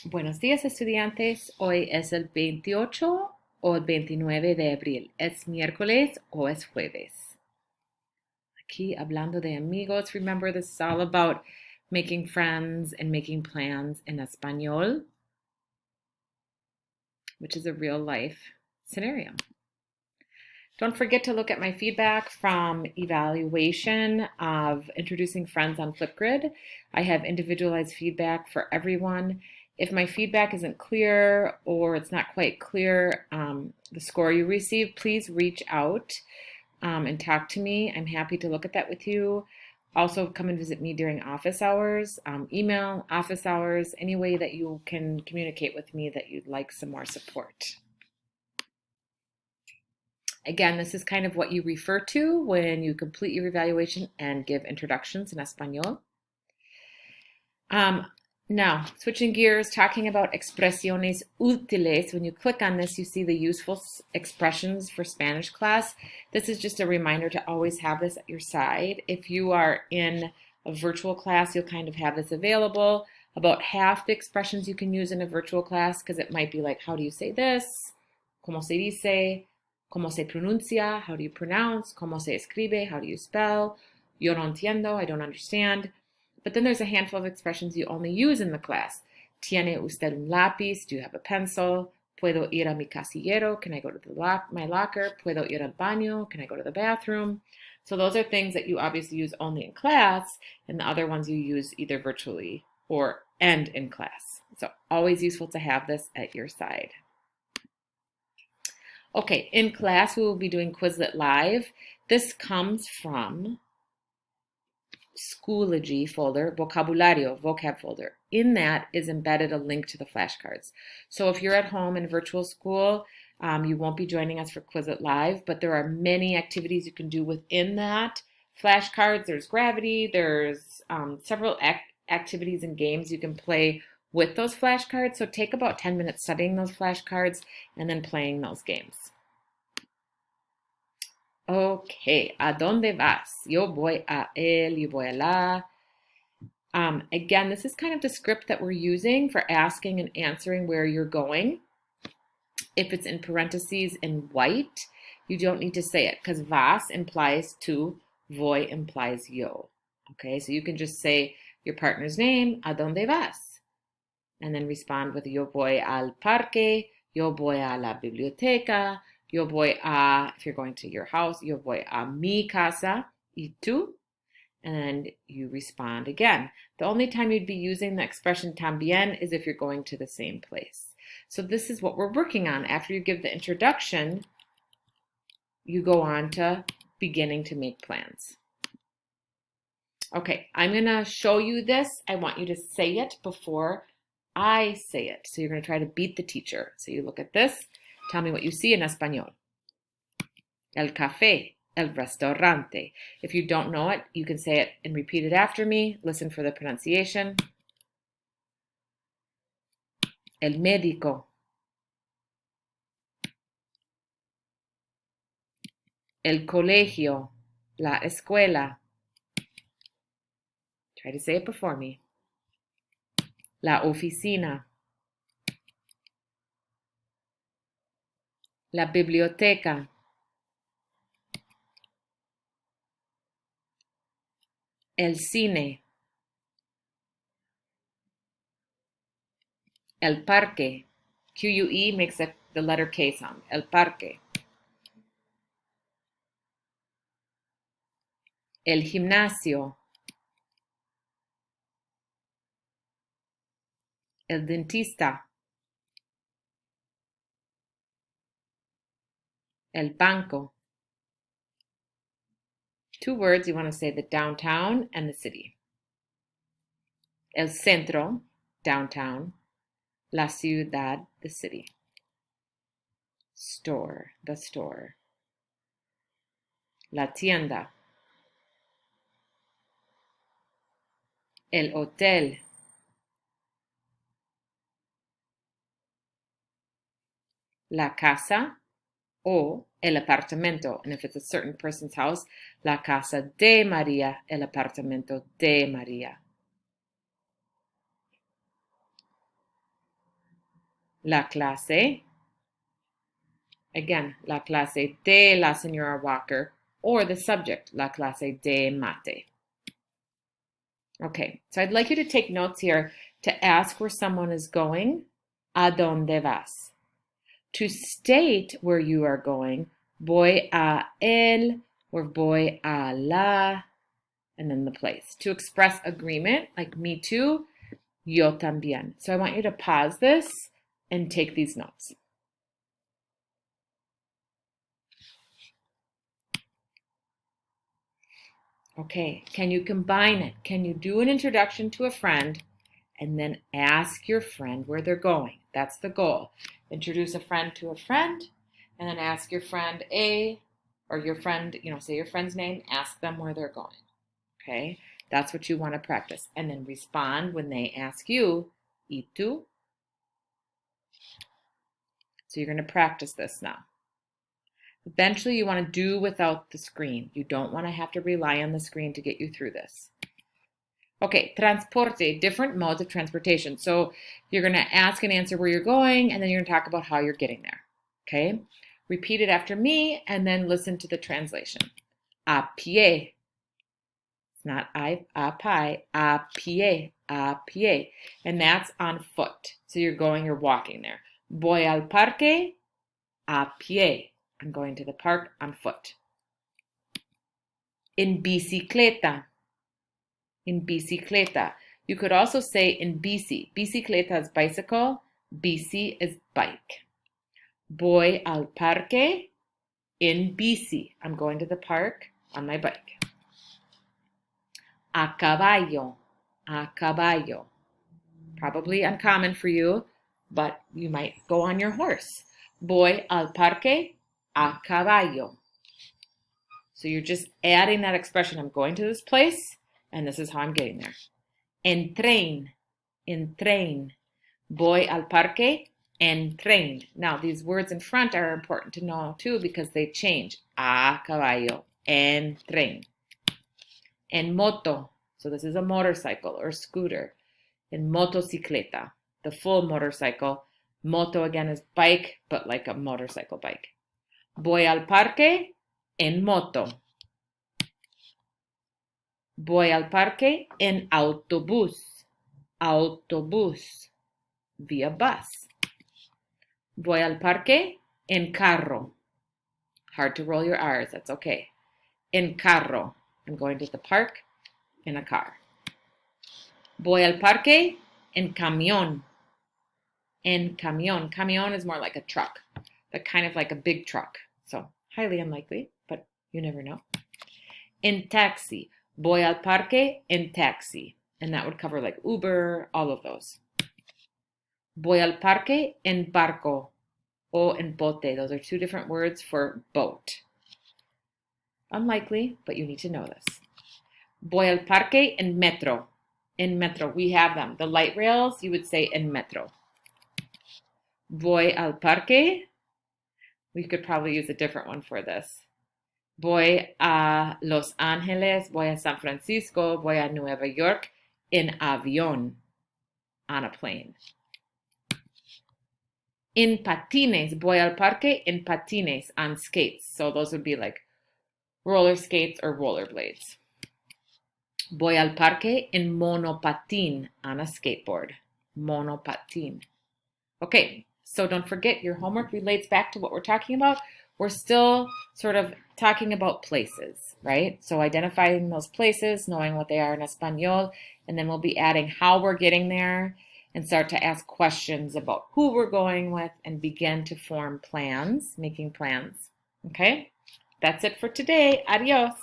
Buenos días, estudiantes. Hoy es el 28 o el 29 de abril. ¿Es miércoles o es jueves? Aquí hablando de amigos. Remember, this is all about making friends and making plans in español, which is a real life scenario. Don't forget to look at my feedback from evaluation of introducing friends on Flipgrid. I have individualized feedback for everyone. If my feedback isn't clear or it's not quite clear, the score you receive, please reach out and talk to me. I'm happy to look at that with you. Also, come and visit me during office hours, email, office hours, any way that you can communicate with me that you'd like some more support. Again, this is kind of what you refer to when you complete your evaluation and give introductions in Español. Now, switching gears, talking about expresiones útiles. When you click on this, you see the useful expressions for Spanish class. This is just a reminder to always have this at your side. If you are in a virtual class, you'll kind of have this available. About half the expressions you can use in a virtual class, because it might be like, how do you say this? ¿Cómo se dice? ¿Cómo se pronuncia? How do you pronounce? ¿Cómo se escribe? How do you spell? Yo no entiendo. I don't understand. But then there's a handful of expressions you only use in the class. ¿Tiene usted un lápiz? Do you have a pencil? ¿Puedo ir a mi casillero? Can I go to my locker? ¿Puedo ir al baño? Can I go to the bathroom? So those are things that you obviously use only in class, and the other ones you use either virtually and in class. So always useful to have this at your side. Okay, in class we will be doing Quizlet Live. This comes from Schoology folder, Vocabulario, vocab folder. In that is embedded a link to the flashcards. So if you're at home in virtual school, you won't be joining us for Quizlet Live, but there are many activities you can do within that flashcards. There's gravity, there's several activities and games you can play with those flashcards. So take about 10 minutes studying those flashcards and then playing those games. Okay, ¿a dónde vas? Yo voy a él, yo voy a la. Again, this is kind of the script that we're using for asking and answering where you're going. If it's in parentheses in white, you don't need to say it because vas implies to, voy implies yo. Okay, so you can just say your partner's name, ¿a dónde vas? And then respond with yo voy al parque, yo voy a la biblioteca, yo voy a, if you're going to your house, yo voy a mi casa, y tú? And then you respond again. The only time you'd be using the expression también is if you're going to the same place. So this is what we're working on. After you give the introduction, you go on to beginning to make plans. Okay, I'm going to show you this. I want you to say it before I say it. So you're going to try to beat the teacher. So you look at this. Tell me what you see in español. El café, el restaurante. If you don't know it, you can say it and repeat it after me. Listen for the pronunciation. El médico. El colegio, la escuela. Try to say it before me. La oficina. La biblioteca. El cine. El parque. QUE makes the letter K sound. El parque. El gimnasio. El dentista. El banco. 2 words, you want to say the downtown and the city. El centro, downtown. La ciudad, the city. Store, the store. La tienda. El hotel. La casa o el apartamento. And if it's a certain person's house, la casa de María, el apartamento de María. la clase. Again, la clase de la señora Walker, or the subject, la clase de mate. Okay, so I'd like you to take notes here to ask where someone is going, ¿a dónde vas? To state where you are going, voy a él, or voy a la, and then the place. To express agreement, like me too, yo también. So I want you to pause this and take these notes. Okay, can you combine it? Can you do an introduction to a friend and then ask your friend where they're going? That's the goal. Introduce a friend to a friend and then ask your friend or your friend, say your friend's name, ask them where they're going. Okay, that's what you want to practice. And then respond when they ask you, ¿y tú? So you're going to practice this now. Eventually, you want to do without the screen. You don't want to have to rely on the screen to get you through this. Okay, transporte, different modes of transportation. So you're going to ask and answer where you're going, and then you're going to talk about how you're getting there. Okay, repeat it after me, and then listen to the translation. A pie. It's not a pie, a pie, a pie. And that's on foot. So you're walking there. Voy al parque a pie. I'm going to the park on foot. En bicicleta. En bicicleta. You could also say in bici. Bicicleta is bicycle. Bici is bike. Voy al parque en bici. I'm going to the park on my bike. A caballo. A caballo. Probably uncommon for you, but you might go on your horse. Voy al parque a caballo. So you're just adding that expression. I'm going to this place, and this is how I'm getting there. En tren. En tren. Voy al parque en tren. Now, these words in front are important to know, too, because they change. A caballo. En tren. En moto. So this is a motorcycle or scooter. En motocicleta. The full motorcycle. Moto, again, is bike, but like a motorcycle bike. Voy al parque en moto. Voy al parque en autobús. Autobús. Via bus. Voy al parque en carro. Hard to roll your R's, that's okay. En carro. I'm going to the park in a car. Voy al parque en camión. En camión. Camión is more like a truck, but kind of like a big truck. So highly unlikely, but you never know. En taxi. Voy al parque en taxi. And that would cover like Uber, all of those. Voy al parque en barco o en bote. Those are two different words for boat. Unlikely, but you need to know this. Voy al parque en metro. En metro, we have them. The light rails, you would say en metro. Voy al parque. We could probably use a different one for this. Voy a Los Angeles, voy a San Francisco, voy a Nueva York en avión, on a plane. En patines, voy al parque en patines, on skates. So those would be like roller skates or rollerblades. Voy al parque en monopatín, on a skateboard. Monopatín. Okay, so don't forget your homework relates back to what we're talking about. We're still sort of talking about places, right? So identifying those places, knowing what they are in Espanol, and then we'll be adding how we're getting there and start to ask questions about who we're going with and begin to form plans, making plans, okay? That's it for today. Adios.